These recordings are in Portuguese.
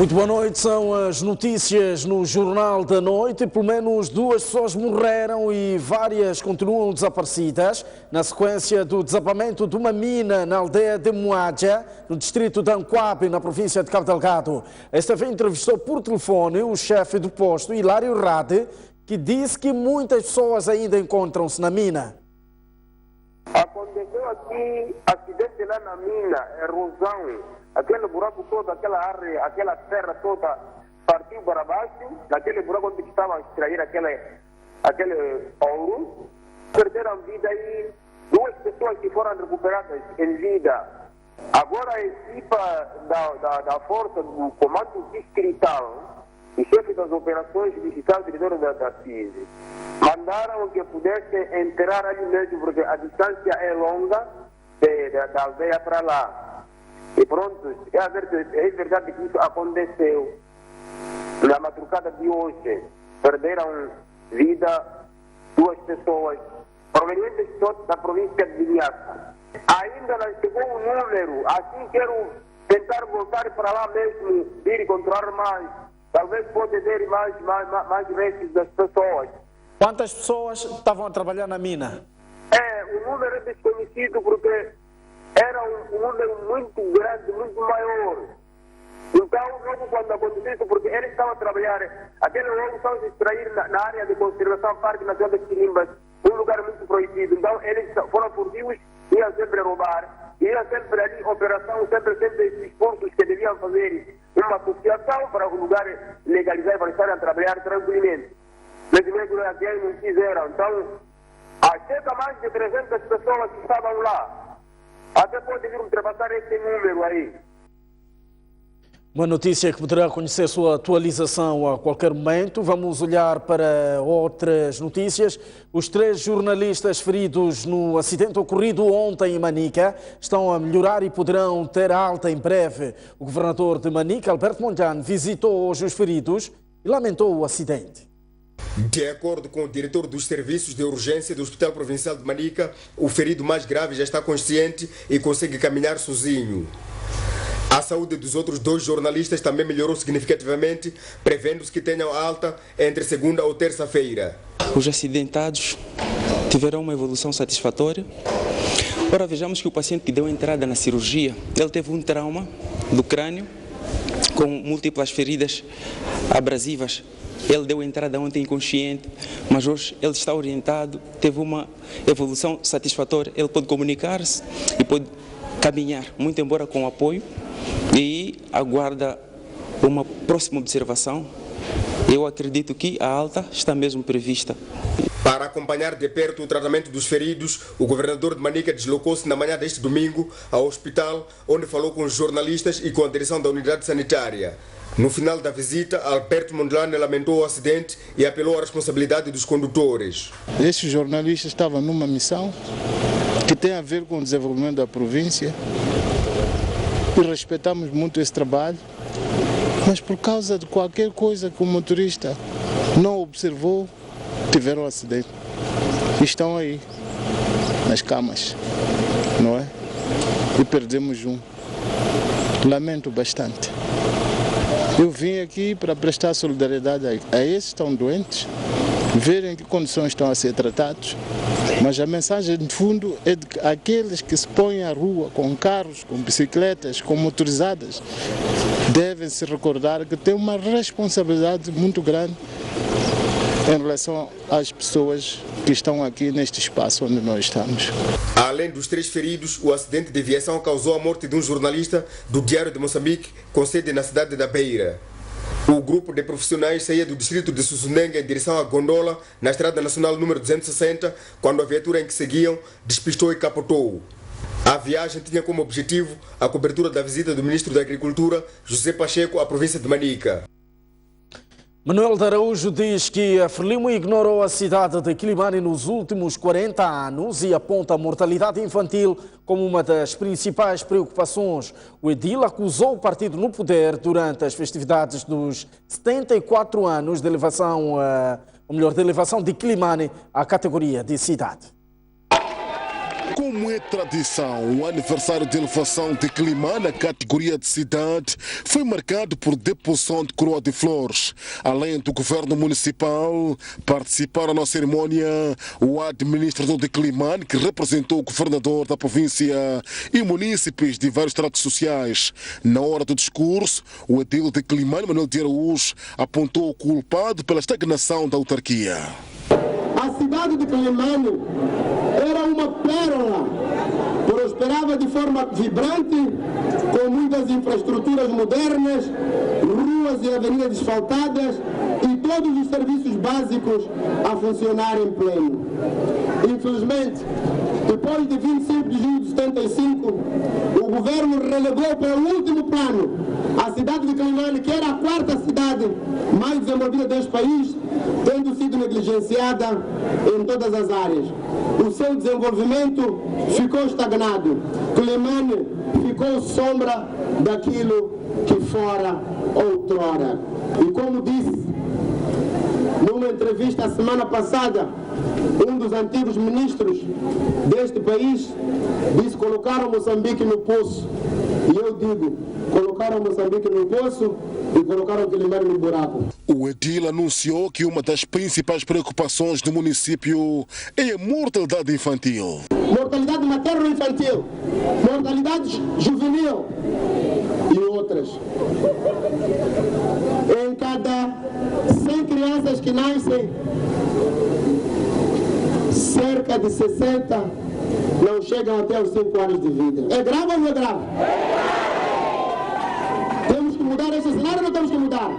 Muito boa noite, são as notícias no Jornal da Noite. Pelo menos 2 pessoas morreram e várias continuam desaparecidas na sequência do desabamento de uma mina na aldeia de Moadja, no distrito de Anquabe, na província de Cabo Delgado. Esta vez entrevistou por telefone o chefe do posto, Hilário Rade, que disse que muitas pessoas ainda encontram-se na mina. Aconteceu aqui acidente lá na mina, erosão. Aquele buraco todo, aquela área, aquela terra toda partiu para baixo, naquele buraco onde estavam a extrair aquele ouro, perderam vida e 2 pessoas que foram recuperadas em vida. Agora a equipa da força do comando distrital, o chefe das operações digital, diretor da CIS, mandaram que pudesse enterrar ali mesmo, porque a distância é longa da aldeia para lá. E pronto, é verdade que isso aconteceu na madrugada de hoje. Perderam vida 2 pessoas provenientes da província de Niassa. Ainda não chegou o número, assim quero tentar voltar para lá mesmo, ir encontrar mais. Talvez pode ter mais restos das pessoas. Quantas pessoas estavam a trabalhar na mina? O número é desconhecido porque era um número muito grande, muito maior. Então, logo quando aconteceu isso, porque eles estavam a trabalhar, aquele logo estavam a extrair na área de conservação Parque Nacional das Quimbas, um lugar muito proibido. Então, eles foram furtivos, iam sempre roubar, iam sempre ali, operação, sempre esses esforços que deviam fazer uma associação para o lugar legalizar, para estarem a trabalhar tranquilamente. Mas mesmo aqui não quiseram. Então, chega mais de 300 pessoas que estavam lá. Até pode vir ultrapassar esse número aí. Uma notícia que poderá conhecer sua atualização a qualquer momento. Vamos olhar para outras notícias. Os 3 jornalistas feridos no acidente ocorrido ontem em Manica estão a melhorar e poderão ter alta em breve. O governador de Manica, Alberto Mondlane, visitou hoje os feridos e lamentou o acidente. De acordo com o diretor dos serviços de urgência do Hospital Provincial de Manica, o ferido mais grave já está consciente e consegue caminhar sozinho. A saúde dos outros 2 jornalistas também melhorou significativamente, prevendo-se que tenham alta entre segunda ou terça-feira. Os acidentados tiveram uma evolução satisfatória. Ora, vejamos que o paciente que deu entrada na cirurgia, ele teve um trauma do crânio com múltiplas feridas abrasivas. Ele deu entrada ontem inconsciente, mas hoje ele está orientado, teve uma evolução satisfatória. Ele pode comunicar-se e pode caminhar, muito embora com apoio, e aguarda uma próxima observação. Eu acredito que a alta está mesmo prevista. Para acompanhar de perto o tratamento dos feridos, o governador de Manica deslocou-se na manhã deste domingo ao hospital, onde falou com os jornalistas e com a direção da unidade sanitária. No final da visita, Alberto Mondlane lamentou o acidente e apelou à responsabilidade dos condutores. Estes jornalistas estavam numa missão que tem a ver com o desenvolvimento da província e respeitamos muito esse trabalho, mas por causa de qualquer coisa que o motorista não observou, tiveram um acidente. E estão aí, nas camas, não é? E perdemos um. Lamento bastante. Eu vim aqui para prestar solidariedade a esses que estão doentes, ver em que condições estão a ser tratados, mas a mensagem de fundo é de que aqueles que se põem à rua com carros, com bicicletas, com motorizadas, devem se recordar que têm uma responsabilidade muito grande em relação às pessoas que estão aqui neste espaço onde nós estamos. Além dos 3 feridos, o acidente de viação causou a morte de um jornalista do Diário de Moçambique, com sede na cidade da Beira. O grupo de profissionais saía do distrito de Sussundenga em direção a Gondola, na estrada nacional número 260, quando a viatura em que seguiam despistou e capotou. A viagem tinha como objetivo a cobertura da visita do ministro da Agricultura, José Pacheco, à província de Manica. Manuel de Araújo diz que a Frelimo ignorou a cidade de Quilimane nos últimos 40 anos e aponta a mortalidade infantil como uma das principais preocupações. O edil acusou o partido no poder durante as festividades dos 74 anos de elevação, de elevação de Quilimane à categoria de cidade. Com Como é tradição, o aniversário de elevação de Quelimane na categoria de cidade foi marcado por deposição de coroa de flores. Além do governo municipal, participaram na cerimónia o administrador de Quelimane, que representou o governador da província e munícipes de vários tratos sociais. Na hora do discurso, o edil de Quelimane, Manuel de Araújo, apontou o culpado pela estagnação da autarquia. A cidade de Quelimane era uma pérola, prosperava de forma vibrante, com muitas infraestruturas modernas, ruas e avenidas asfaltadas e todos os serviços básicos a funcionar em pleno. Infelizmente, depois de 25 de julho de 75, o governo relegou para o último plano a cidade de Quelimane, que era a quarta cidade mais desenvolvida deste país, tendo sido negligenciada em todas as áreas. O seu desenvolvimento ficou estagnado. Quelimane ficou sombra daquilo que fora outrora. E como disse numa entrevista a semana passada, um dos antigos ministros deste país disse: colocaram Moçambique no poço. E eu digo, colocaram Moçambique no poço e colocaram Quelimane no buraco. O edil anunciou que uma das principais preocupações do município é a mortalidade infantil. Mortalidade materno-infantil, mortalidade juvenil e outras. Em cada 100 crianças que nascem, cerca de 60 não chegam até os 5 anos de vida. É grave ou não é grave? Temos que mudar esse cenário ou não temos que mudar?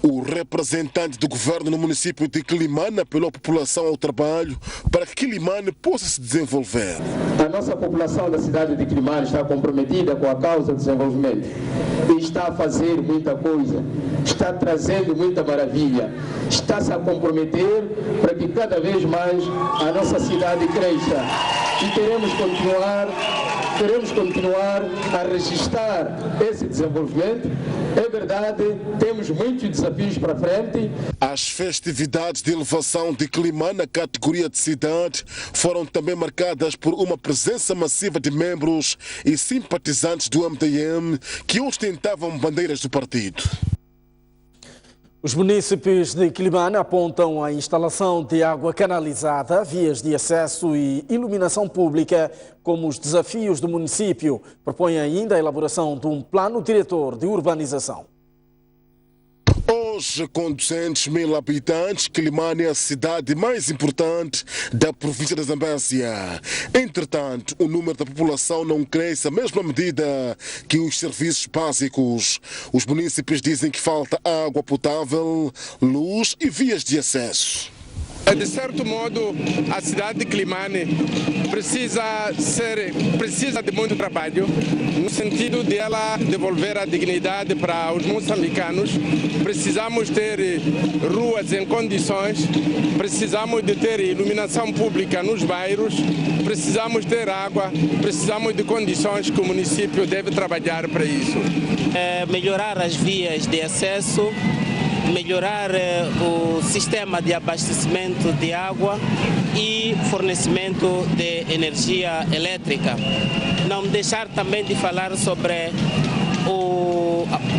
O representante do governo no município de Quelimane apelou à população ao trabalho para que Quelimane possa se desenvolver. A nossa população da cidade de Quelimane está comprometida com a causa do desenvolvimento e está a fazer muita coisa, está trazendo muita maravilha, está-se a comprometer para que cada vez mais a nossa cidade cresça e queremos continuar a registrar esse desenvolvimento. É verdade, temos muitos desafios para frente. As festividades de elevação de Quelimane na categoria de cidade foram também marcadas por uma presença massiva de membros e simpatizantes do MDM que ostentavam bandeiras do partido. Os munícipes de Quelimane apontam a instalação de água canalizada, vias de acesso e iluminação pública como os desafios do município. Propõem ainda a elaboração de um plano diretor de urbanização. Hoje, com 200 mil habitantes, Quelimane é a cidade mais importante da província da Zambésia. Entretanto, o número da população não cresce à mesma medida que os serviços básicos. Os munícipes dizem que falta água potável, luz e vias de acesso. De certo modo, a cidade de Quelimane precisa de muito trabalho, no sentido de ela devolver a dignidade para os moçambicanos. Precisamos ter ruas em condições, precisamos de ter iluminação pública nos bairros, precisamos ter água, precisamos de condições que o município deve trabalhar para isso. Melhorar as vias de acesso, melhorar o sistema de abastecimento de água e fornecimento de energia elétrica. Não deixar também de falar sobre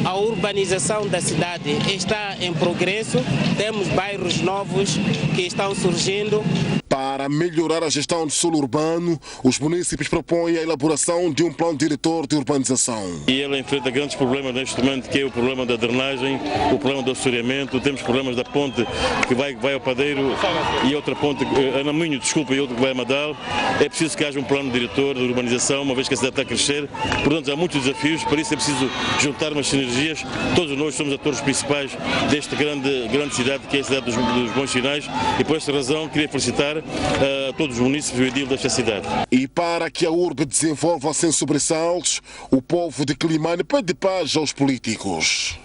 a urbanização da cidade. Está em progresso, temos bairros novos que estão surgindo. Para melhorar a gestão do solo urbano, os munícipes propõem a elaboração de um plano diretor de urbanização. E ele enfrenta grandes problemas neste momento, que é o problema da drenagem, o problema do assoreamento, temos problemas da ponte que vai ao Padeiro e outra ponte, Anaminho, desculpa, e outra que vai a Madal. É preciso que haja um plano diretor de urbanização, uma vez que a cidade está a crescer. Portanto, há muitos desafios, para isso é preciso juntar umas sinergias. Todos nós somos atores principais desta grande cidade, que é a cidade dos bons sinais, e por essa razão queria felicitar a todos os munícipes e o edil desta cidade. E para que a urbe desenvolva sem sobressaltos, o povo de Quelimane pede paz aos políticos.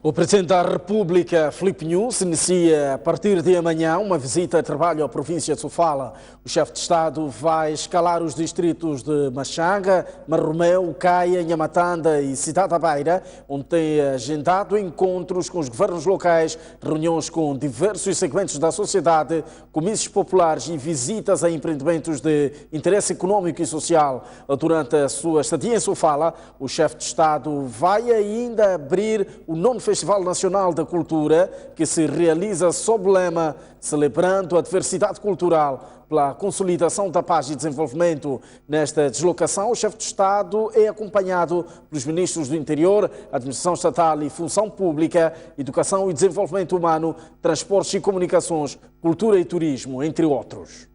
O Presidente da República, Filipe Nunes, inicia a partir de amanhã uma visita de trabalho à província de Sofala. O chefe de Estado vai escalar os distritos de Machanga, Marromeu, Caia, Nhamatanda e Cidade da Beira, onde tem agendado encontros com os governos locais, reuniões com diversos segmentos da sociedade, comícios populares e visitas a empreendimentos de interesse econômico e social. Durante a sua estadia em Sofala, o chefe de Estado vai ainda abrir o 9º Festival Nacional da Cultura, que se realiza sob o lema Celebrando a Diversidade Cultural pela Consolidação da Paz e Desenvolvimento. Nesta deslocação, o chefe de Estado é acompanhado pelos ministros do Interior, Administração Estatal e Função Pública, Educação e Desenvolvimento Humano, Transportes e Comunicações, Cultura e Turismo, entre outros.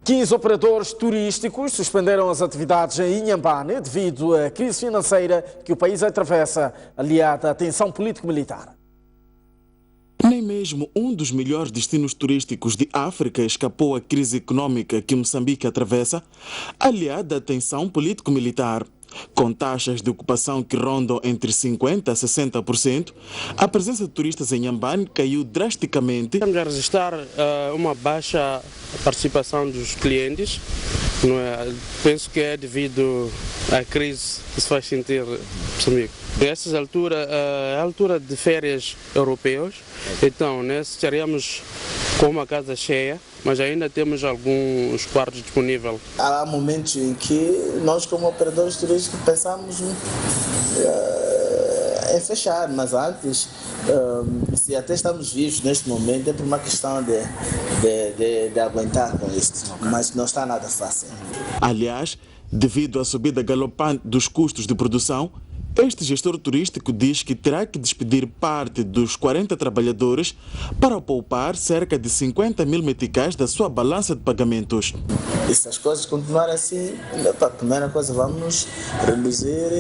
15 operadores turísticos suspenderam as atividades em Inhambane devido à crise financeira que o país atravessa, aliada à tensão político-militar. Nem mesmo um dos melhores destinos turísticos de África escapou à crise econômica que Moçambique atravessa, aliada à tensão político-militar. Com taxas de ocupação que rondam entre 50% a 60%, a presença de turistas em Inhambane caiu drasticamente. Estamos a registrar uma baixa participação dos clientes. Não é? Penso que é devido à crise que se faz sentir em Moçambique. Nessas alturas, é a altura de férias europeias, então estaríamos com uma casa cheia, mas ainda temos alguns quartos disponíveis. Há momentos em que nós, como operadores turísticos, pensamos em fechar, mas antes, se até estamos vivos neste momento, é por uma questão de aguentar com isto, mas não está nada fácil. Aliás, devido à subida galopante dos custos de produção, este gestor turístico diz que terá que despedir parte dos 40 trabalhadores para poupar cerca de 50 mil meticais da sua balança de pagamentos. E se as coisas continuarem assim, a primeira coisa, vamos reduzir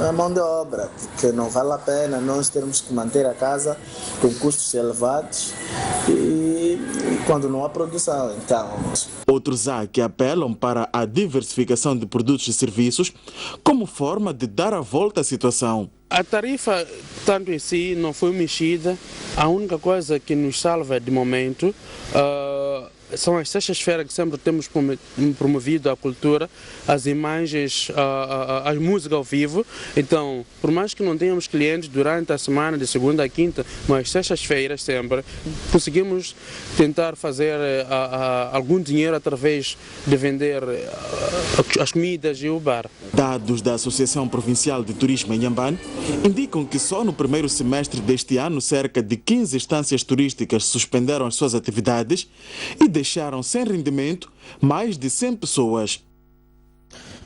a mão de obra, porque não vale a pena nós termos que manter a casa com custos elevados e quando não há produção. Então, outros há que apelam para a diversificação de produtos e serviços como forma de dar a volta à situação. A tarifa, tanto em si, não foi mexida. A única coisa que nos salva de momento são as sextas-feiras que sempre temos promovido a cultura, as imagens, a música ao vivo. Então, por mais que não tenhamos clientes durante a semana, de segunda a quinta, mas sextas-feiras sempre, conseguimos tentar fazer algum dinheiro através de vender as comidas e o bar. Dados da Associação Provincial de Turismo em Inhambane indicam que só no primeiro semestre deste ano cerca de 15 instâncias turísticas suspenderam as suas atividades e deixaram sem rendimento mais de 100 pessoas.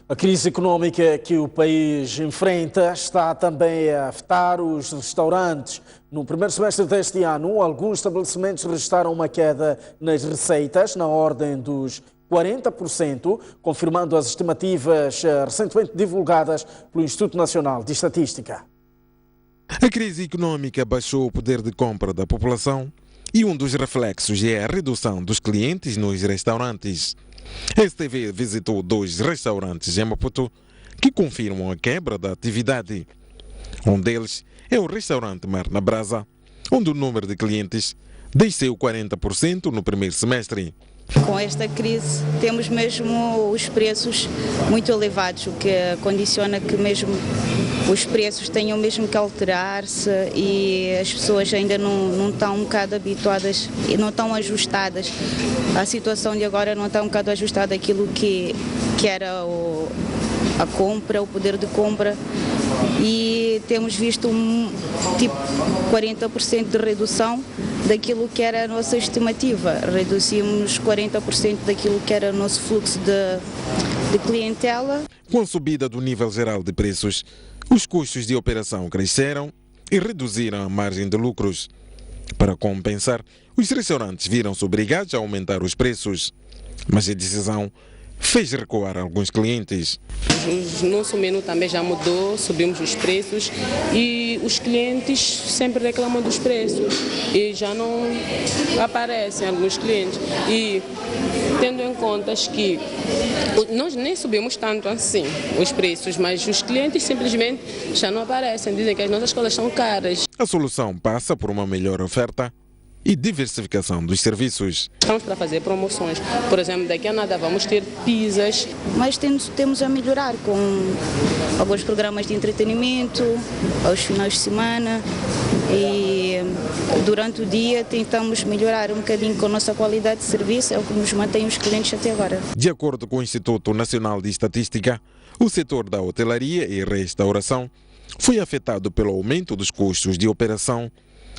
A crise econômica que o país enfrenta está também a afetar os restaurantes. No primeiro semestre deste ano, alguns estabelecimentos registraram uma queda nas receitas na ordem dos 40%, confirmando as estimativas recentemente divulgadas pelo Instituto Nacional de Estatística. A crise econômica baixou o poder de compra da população e um dos reflexos é a redução dos clientes nos restaurantes. A STV visitou 2 restaurantes em Maputo que confirmam a quebra da atividade. Um deles é o restaurante Mar na Brasa, onde o número de clientes desceu 40% no primeiro semestre. Com esta crise temos mesmo os preços muito elevados, o que condiciona que mesmo os preços tenham mesmo que alterar-se e as pessoas ainda não estão um bocado habituadas e não estão ajustadas. A situação de agora não está um bocado ajustada àquilo que era a compra, o poder de compra, e temos visto tipo 40% de redução daquilo que era a nossa estimativa. Reduzimos 40% daquilo que era o nosso fluxo de clientela. Com a subida do nível geral de preços, os custos de operação cresceram e reduziram a margem de lucros. Para compensar, os restaurantes viram-se obrigados a aumentar os preços, mas a decisão fez recuar alguns clientes. O nosso menu também já mudou, subimos os preços e os clientes sempre reclamam dos preços e já não aparecem alguns clientes. E tendo em conta que nós nem subimos tanto assim os preços, mas os clientes simplesmente já não aparecem, dizem que as nossas coisas são caras. A solução passa por uma melhor oferta e diversificação dos serviços. Estamos para fazer promoções. Por exemplo, daqui a nada vamos ter pizzas. Mas temos a melhorar com alguns programas de entretenimento, aos finais de semana, e durante o dia tentamos melhorar um bocadinho com a nossa qualidade de serviço, é o que nos mantém os clientes até agora. De acordo com o Instituto Nacional de Estatística, o setor da hotelaria e restauração foi afetado pelo aumento dos custos de operação,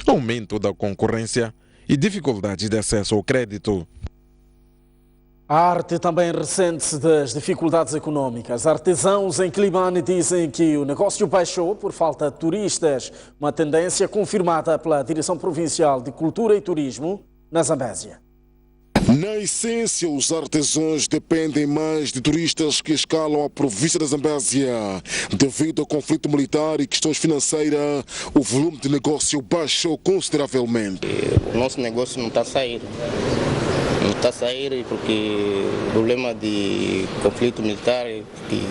aumento da concorrência e dificuldades de acesso ao crédito. A arte também ressente-se das dificuldades econômicas. Artesãos em Climane dizem que o negócio baixou por falta de turistas, uma tendência confirmada pela Direção Provincial de Cultura e Turismo na Zambésia. Na essência, os artesãos dependem mais de turistas que escalam a província da Zambésia. Devido ao conflito militar e questões financeiras, o volume de negócio baixou consideravelmente. O nosso negócio não está a sair. Não está a sair porque o problema de conflito militar, que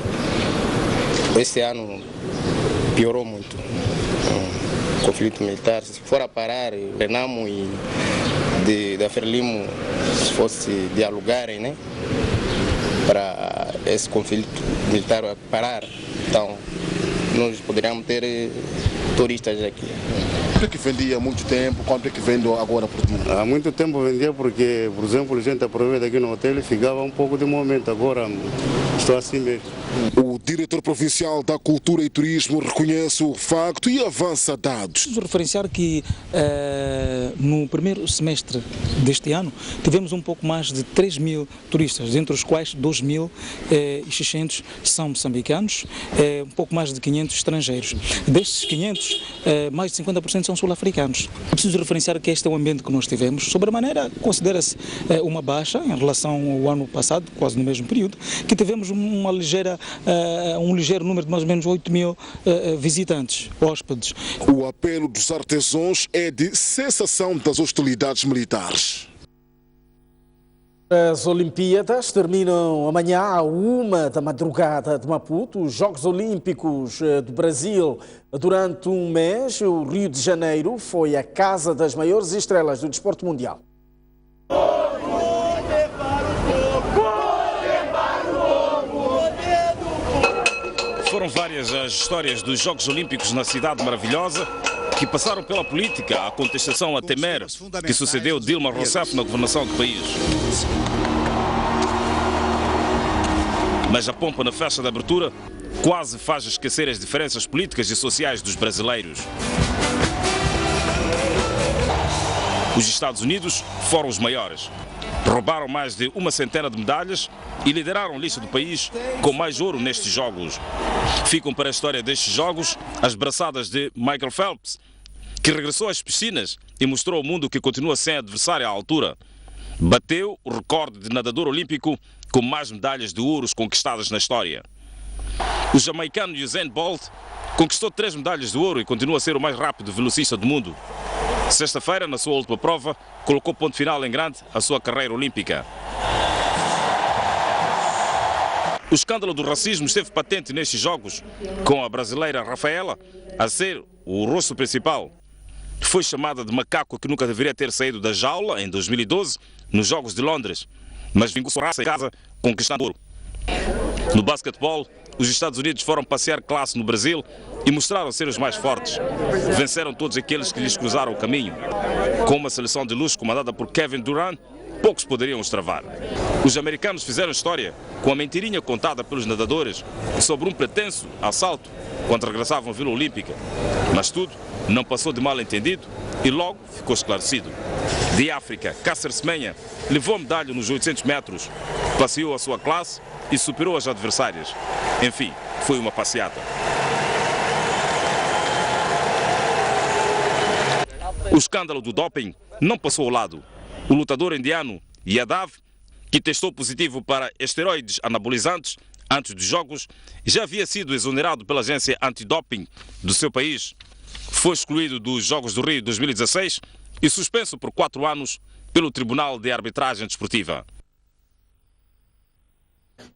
esse ano piorou muito. O conflito militar, se for a parar, Renamo e da Frelimo, se fosse dialogarem, né, para esse conflito militar parar, então nós poderíamos ter turistas aqui. Por que vendia há muito tempo? Quanto é que vende agora por dia? Há muito tempo vendia porque, por exemplo, a gente aproveita aqui no hotel e ficava um pouco de momento. Agora estou assim mesmo. O diretor provincial da Cultura e Turismo reconhece o facto e avança dados. Preciso referenciar que no primeiro semestre deste ano tivemos um pouco mais de 3 mil turistas, entre os quais 2.600 são moçambicanos, um pouco mais de 500 estrangeiros. Destes 500, mais de 50% são sul-africanos. É preciso referenciar que este é o ambiente que nós tivemos. Sobremaneira, considera-se uma baixa em relação ao ano passado, quase no mesmo período, que tivemos um ligeiro número de mais ou menos 8 mil visitantes, hóspedes. O apelo dos artesãos é de cessação das hostilidades militares. As Olimpíadas terminam amanhã à 1 da madrugada de Maputo. Os Jogos Olímpicos do Brasil, durante um mês, o Rio de Janeiro foi a casa das maiores estrelas do desporto mundial. Foram várias as histórias dos Jogos Olímpicos na cidade maravilhosa, que passaram pela política, a contestação a Temer, que sucedeu Dilma Rousseff na governação do país. Mas a pompa na festa de abertura quase faz esquecer as diferenças políticas e sociais dos brasileiros. Os Estados Unidos foram os maiores. Roubaram mais de uma centena de medalhas e lideraram a lista do país com mais ouro nestes Jogos. Ficam para a história destes Jogos as braçadas de Michael Phelps, que regressou às piscinas e mostrou ao mundo que continua sem adversário à altura. Bateu o recorde de nadador olímpico com mais medalhas de ouros conquistadas na história. O jamaicano Usain Bolt conquistou 3 medalhas de ouro e continua a ser o mais rápido velocista do mundo. Sexta-feira, na sua última prova, colocou ponto final em grande à sua carreira olímpica. O escândalo do racismo esteve patente nestes Jogos, com a brasileira Rafaela a ser o rosto principal. Foi chamada de macaco que nunca deveria ter saído da jaula em 2012, nos Jogos de Londres, mas vingou sua raça em casa conquistando ouro. No basquetebol, os Estados Unidos foram passear classe no Brasil e mostraram ser os mais fortes. Venceram todos aqueles que lhes cruzaram o caminho. Com uma seleção de luxo comandada por Kevin Durant, poucos poderiam os travar. Os americanos fizeram história com a mentirinha contada pelos nadadores sobre um pretenso assalto quando regressavam à Vila Olímpica. Mas tudo não passou de mal entendido e logo ficou esclarecido. De África, Cácer Semenha levou a medalha nos 800 metros, passeou a sua classe e superou as adversárias. Enfim, foi uma passeata. O escândalo do doping não passou ao lado. O lutador indiano Yadav, que testou positivo para esteroides anabolizantes antes dos Jogos, já havia sido exonerado pela agência antidoping do seu país. Foi excluído dos Jogos do Rio 2016 e suspenso por 4 anos pelo Tribunal de Arbitragem Desportiva.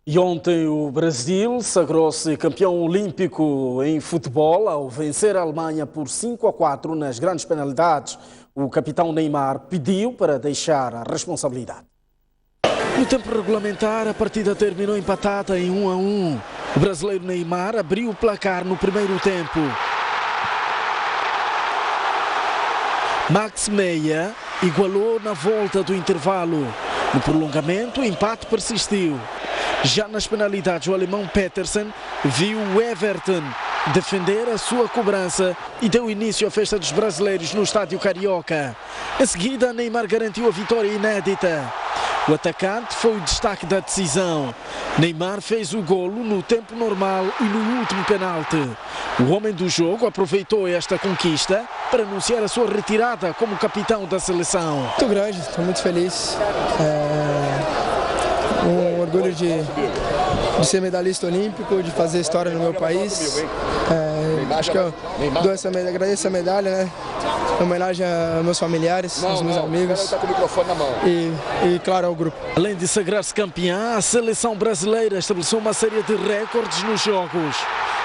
E ontem o Brasil sagrou-se campeão olímpico em futebol ao vencer a Alemanha por 5-4 nas grandes penalidades. O capitão Neymar pediu para deixar a responsabilidade. No tempo regulamentar, a partida terminou empatada em 1-1. O brasileiro Neymar abriu o placar no primeiro tempo. Max Meyer igualou na volta do intervalo. No prolongamento, o empate persistiu. Já nas penalidades, o alemão Petersen viu o Everton defender a sua cobrança e deu início à festa dos brasileiros no estádio Carioca. Em seguida, Neymar garantiu a vitória inédita. O atacante foi o destaque da decisão. Neymar fez o golo no tempo normal e no último penalti. O homem do jogo aproveitou esta conquista para anunciar a sua retirada como capitão da seleção. Muito grande, estou muito feliz. Um orgulho de ser medalhista olímpico, de fazer história no meu país. Acho que eu dou agradeço essa medalha, né? Em homenagem aos meus familiares, aos meus amigos e, claro, ao grupo. Além de sagrar-se campeã, a seleção brasileira estabeleceu uma série de recordes nos Jogos.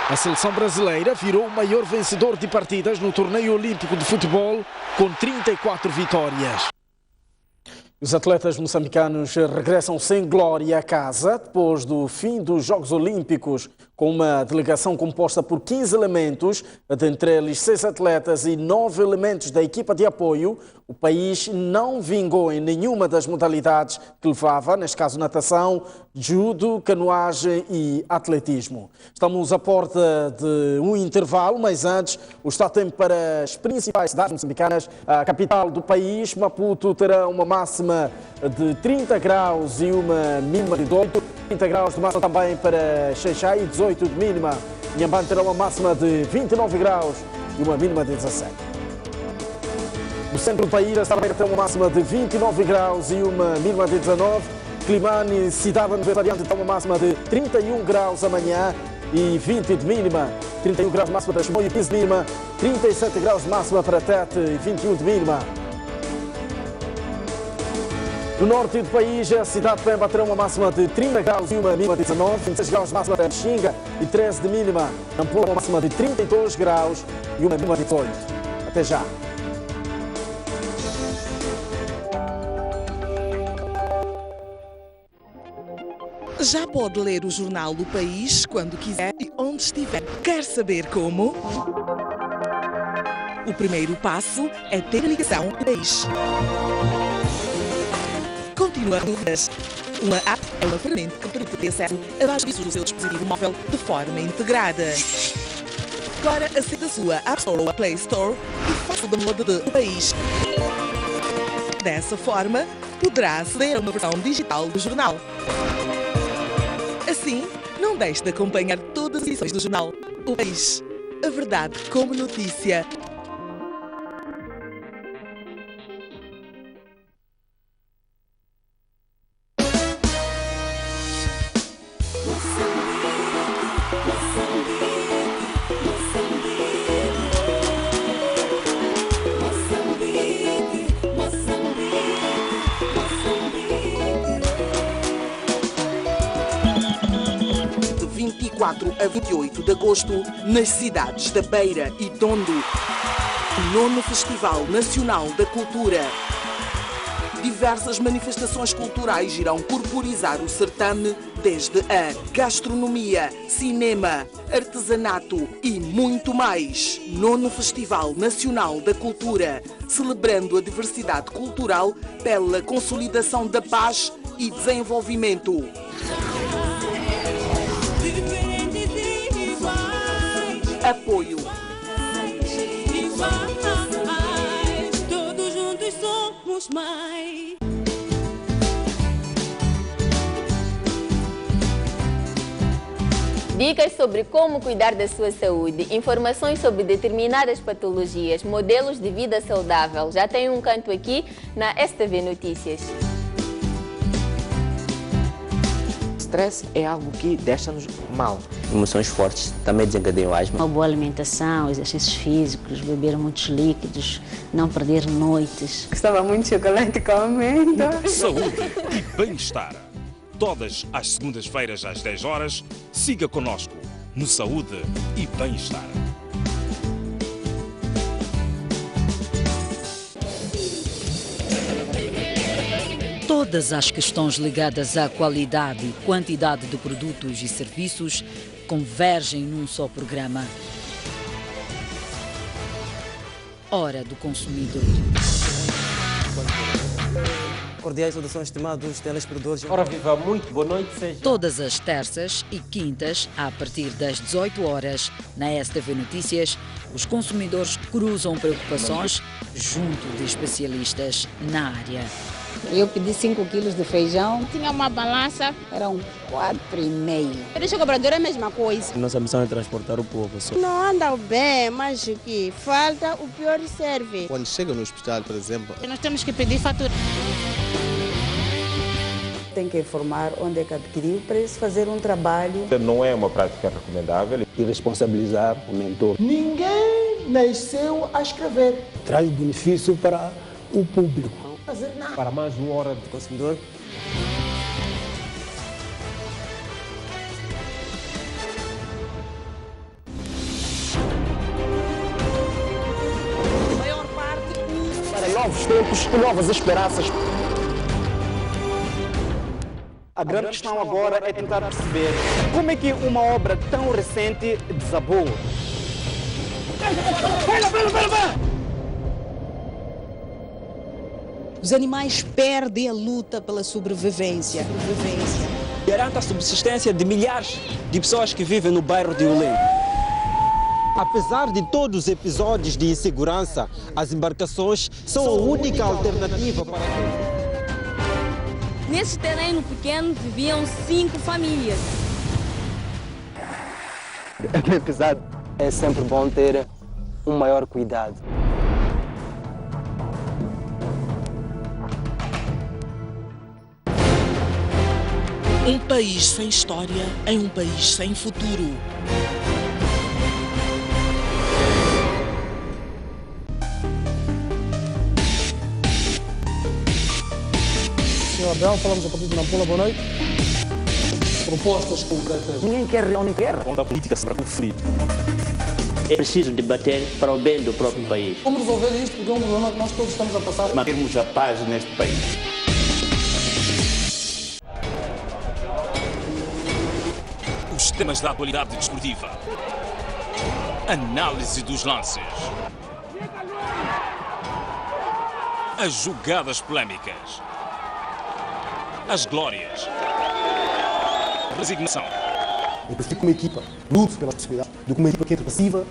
A seleção brasileira virou o maior vencedor de partidas no torneio olímpico de futebol, com 34 vitórias. Os atletas moçambicanos regressam sem glória a casa depois do fim dos Jogos Olímpicos, com uma delegação composta por 15 elementos, dentre eles 6 atletas e 9 elementos da equipa de apoio. O país não vingou em nenhuma das modalidades que levava, neste caso natação, judo, canoagem e atletismo. Estamos à porta de um intervalo, mas antes o Estado tem para as principais cidades moçambicanas. A capital do país, Maputo, terá uma máxima de 30 graus e uma mínima de 18. 30 graus de máxima também para Xai-Xai e 18 de mínima. Inhambane terá uma máxima de 29 graus e uma mínima de 17. No centro do país, a Sarbeira terá uma máxima de 29 graus e uma mínima de 19. Climane, cidade de Variante, terá uma máxima de 31 graus amanhã e 20 de mínima. 31 graus de máxima para Chimoio e 15 de mínima. 37 graus de máxima para Tete e 21 de mínima. No norte do país, a cidade de Pemba terá uma máxima de 30 graus e uma mínima de 19, 26 graus de máxima para Xinga e 13 de mínima. Nampula, uma máxima de 32 graus e uma mínima de 18. Até já. Já pode ler o Jornal do País quando quiser e onde estiver. Quer saber como? O primeiro passo é ter a ligação do país. Continua dúvidas. Uma app é uma ferramenta que permite ter acesso a vários serviços do seu dispositivo móvel de forma integrada. Agora acesse a sua App Store ou a Play Store e faça o download do país. Dessa forma, poderá aceder a uma versão digital do jornal. Assim, não deixe de acompanhar todas as edições do jornal O País. A verdade como notícia. A 28 de agosto, nas cidades da Beira e Dondo, o 9º Festival Nacional da Cultura. Diversas manifestações culturais irão corporizar o certame, desde a gastronomia, cinema, artesanato e muito mais. 9º Festival Nacional da Cultura, celebrando a diversidade cultural pela consolidação da paz e desenvolvimento. Apoio. Todos juntos somos mais. Dicas sobre como cuidar da sua saúde, informações sobre determinadas patologias, modelos de vida saudável. Já tem um canto aqui na STV Notícias. Stress é algo que deixa-nos mal. Emoções fortes também desencadeiam asma. Uma boa alimentação, exercícios físicos, beber muitos líquidos, não perder noites. Gostava muito de chocolate com amêndoa. Saúde e bem-estar. todas as segundas-feiras às 10 horas. Siga conosco no Saúde e Bem-Estar. Todas as questões ligadas à qualidade e quantidade de produtos e serviços convergem num só programa. Hora do Consumidor. Cordiais saudações, estimados telespectadores. Ora viva, muito boa noite. Todas as terças e quintas, a partir das 18 horas, na STV Notícias, os consumidores cruzam preocupações junto de especialistas na área. Eu pedi 5 quilos de feijão, tinha uma balança, eram 4,5. Deixa o cobrador é a mesma coisa. Nossa missão é transportar o povo. Não andam bem, mas o que falta, o pior serve. Quando chega no hospital, por exemplo... Nós temos que pedir fatura. Tem que informar onde é que adquiriu para se fazer um trabalho. Não é uma prática recomendável. E responsabilizar o mentor. Ninguém nasceu a escrever. Traz benefício para o público. Para mais uma hora de consumidor. Maior parte para novos tempos e novas esperanças. A grande questão agora é tentar perceber como é que uma obra tão recente desabou. Os animais perdem a luta pela sobrevivência. Garanta a subsistência de milhares de pessoas que vivem no bairro de Ulém. Apesar de todos os episódios de insegurança, as embarcações são a única alternativa para... Nesse terreno pequeno viviam 5 famílias. Apesar, é sempre bom ter um maior cuidado. Um país sem história é um país sem futuro. Senhor Abel, falamos a partir de Nampula, boa noite. Propostas concretas. Ninguém quer reunião, nem quer. Onde a política se conflito. É preciso debater para o bem do próprio país. Como resolver isto? Porque é um problema que nós todos estamos a passar. Mantermos a paz neste país. Os temas da atualidade desportiva. Análise dos lances. As jogadas polémicas. As glórias. Resignação. Eu prefiro que uma equipa lute pela possibilidade do que uma equipa que entre passiva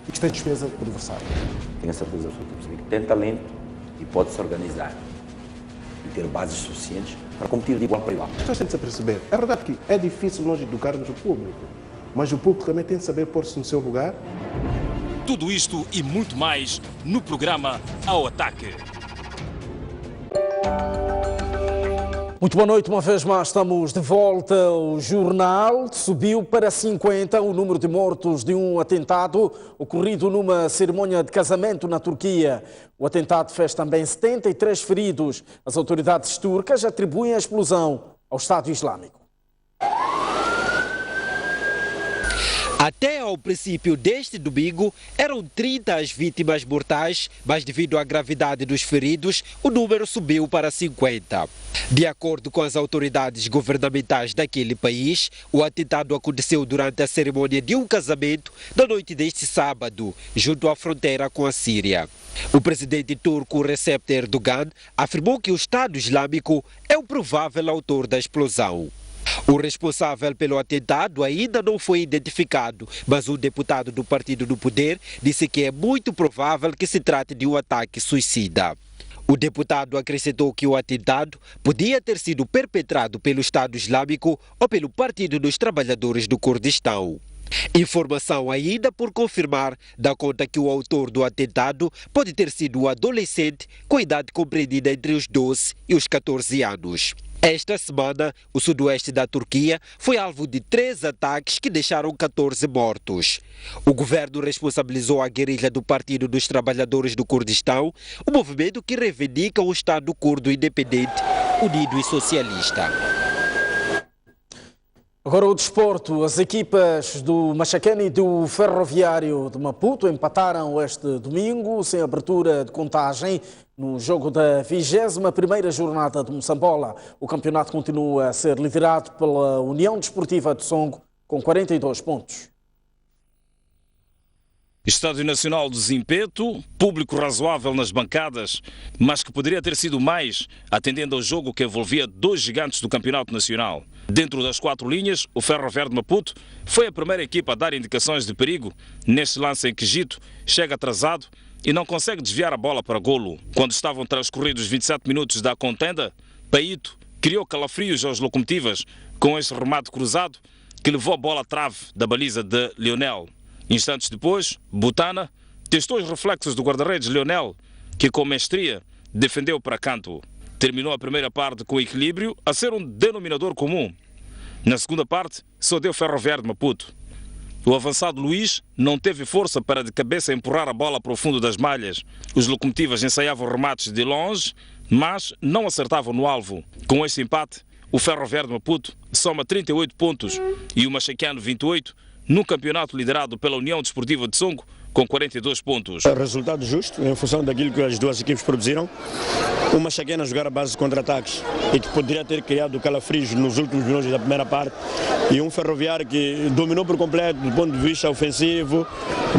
e que esteja despesa do adversário. Tenho a certeza absoluta que tem talento e pode se organizar e ter bases suficientes para competir de igual para igual. Nós temos de perceber. É verdade que é difícil nós educarmos o público, mas o público também tem de saber pôr-se no seu lugar. Tudo isto e muito mais no programa Ao Ataque. Muito boa noite, uma vez mais estamos de volta. O jornal subiu para 50 o número de mortos de um atentado ocorrido numa cerimônia de casamento na Turquia. O atentado fez também 73 feridos. As autoridades turcas atribuem a explosão ao Estado Islâmico. Até ao princípio deste domingo, eram 30 as vítimas mortais, mas devido à gravidade dos feridos, o número subiu para 50. De acordo com as autoridades governamentais daquele país, o atentado aconteceu durante a cerimônia de um casamento na noite deste sábado, junto à fronteira com a Síria. O presidente turco Recep Erdogan afirmou que o Estado Islâmico é o provável autor da explosão. O responsável pelo atentado ainda não foi identificado, mas o deputado do partido do poder disse que é muito provável que se trate de um ataque suicida. O deputado acrescentou que o atentado podia ter sido perpetrado pelo Estado Islâmico ou pelo Partido dos Trabalhadores do Kurdistão. Informação ainda por confirmar dá conta que o autor do atentado pode ter sido um adolescente com idade compreendida entre os 12 e os 14 anos. Esta semana, o sudoeste da Turquia foi alvo de 3 ataques que deixaram 14 mortos. O governo responsabilizou a guerrilha do Partido dos Trabalhadores do Kurdistão, o movimento que reivindica um Estado curdo independente, unido e socialista. Agora o desporto. As equipas do Machacane e do Ferroviário de Maputo empataram este domingo, sem abertura de contagem, no jogo da 21ª jornada de Moçambola. O campeonato continua a ser liderado pela União Desportiva de Songo, com 42 pontos. Estádio Nacional de Zimpeto, público razoável nas bancadas, mas que poderia ter sido mais, atendendo ao jogo que envolvia dois gigantes do Campeonato Nacional. Dentro das quatro linhas, o Ferroviário de Maputo foi a primeira equipa a dar indicações de perigo neste lance em que Gito chega atrasado e não consegue desviar a bola para golo. Quando estavam transcorridos 27 minutos da contenda, Paito criou calafrios aos Locomotivas com este remate cruzado que levou a bola à trave da baliza de Lionel. Instantes depois, Butana testou os reflexos do guarda-redes Lionel, que com mestria defendeu para canto. Terminou a primeira parte com equilíbrio a ser um denominador comum. Na segunda parte, só deu Ferroviário de Maputo. O avançado Luís não teve força para de cabeça empurrar a bola para o fundo das malhas. Os Locomotivas ensaiavam remates de longe, mas não acertavam no alvo. Com este empate, o Ferroviário de Maputo soma 38 pontos e o Machacane 28, no campeonato liderado pela União Desportiva de Songo, com 42 pontos. Resultado justo, em função daquilo que as duas equipes produziram. O Machacane a jogar a base de contra-ataques e que poderia ter criado calafrios nos últimos minutos da primeira parte. E um Ferroviário que dominou por completo do ponto de vista ofensivo,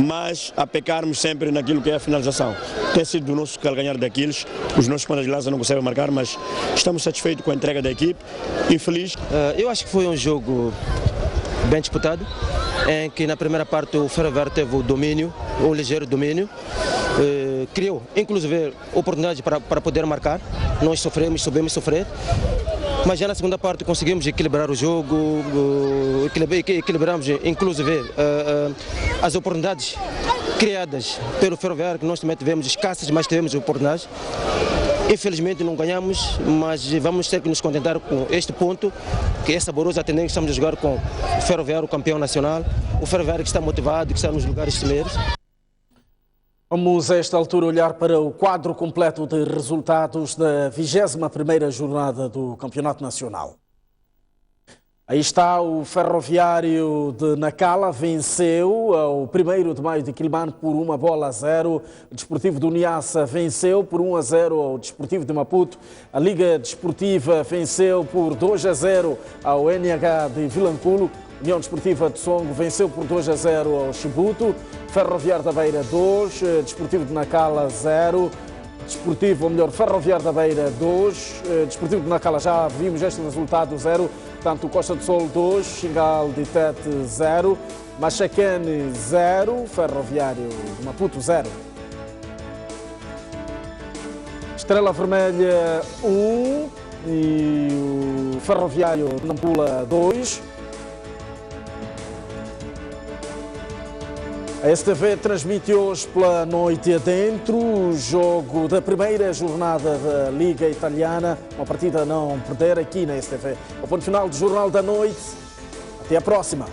mas a pecarmos sempre naquilo que é a finalização. Tem sido do nosso calcanhar daqueles. Os nossos pontas de lança não conseguem marcar, mas estamos satisfeitos com a entrega da equipe. Infeliz. Eu acho que foi um jogo bem disputado, em que na primeira parte o Ferroviário teve o domínio, o ligeiro domínio, criou inclusive oportunidades para poder marcar. Nós sofremos, soubemos sofrer, mas já na segunda parte conseguimos equilibrar o jogo, equilibramos inclusive as oportunidades criadas pelo Ferroviário, que nós também tivemos escassas, mas tivemos oportunidades. Infelizmente não ganhamos, mas vamos ter que nos contentar com este ponto, que é saboroso atender que estamos a jogar com o Ferroviário, campeão nacional, o Ferroviário que está motivado, que está nos lugares primeiros. Vamos a esta altura olhar para o quadro completo de resultados da 21ª jornada do Campeonato Nacional. Aí está o Ferroviário de Nacala, venceu ao 1º de Maio de Quilomane por 1-0. O Desportivo de Uniassa venceu por 1-0 ao Desportivo de Maputo. A Liga Desportiva venceu por 2-0 ao NH de Vilanculo. União Desportiva de Songo venceu por 2-0 ao Chibuto. Ferroviário da Beira 2, Desportivo de Nacala 0. Ferroviário da Beira 2, Desportivo de Nacala, já vimos este resultado 0. Portanto, Costa do Sol 2, Xingal de Tete 0, Machacane 0, Ferroviário de Maputo 0. Estrela Vermelha 1 e o Ferroviário de Nampula 2. A STV transmite hoje pela noite adentro o jogo da primeira jornada da Liga Italiana. Uma partida a não perder aqui na STV. Ao ponto final do Jornal da Noite. Até a próxima.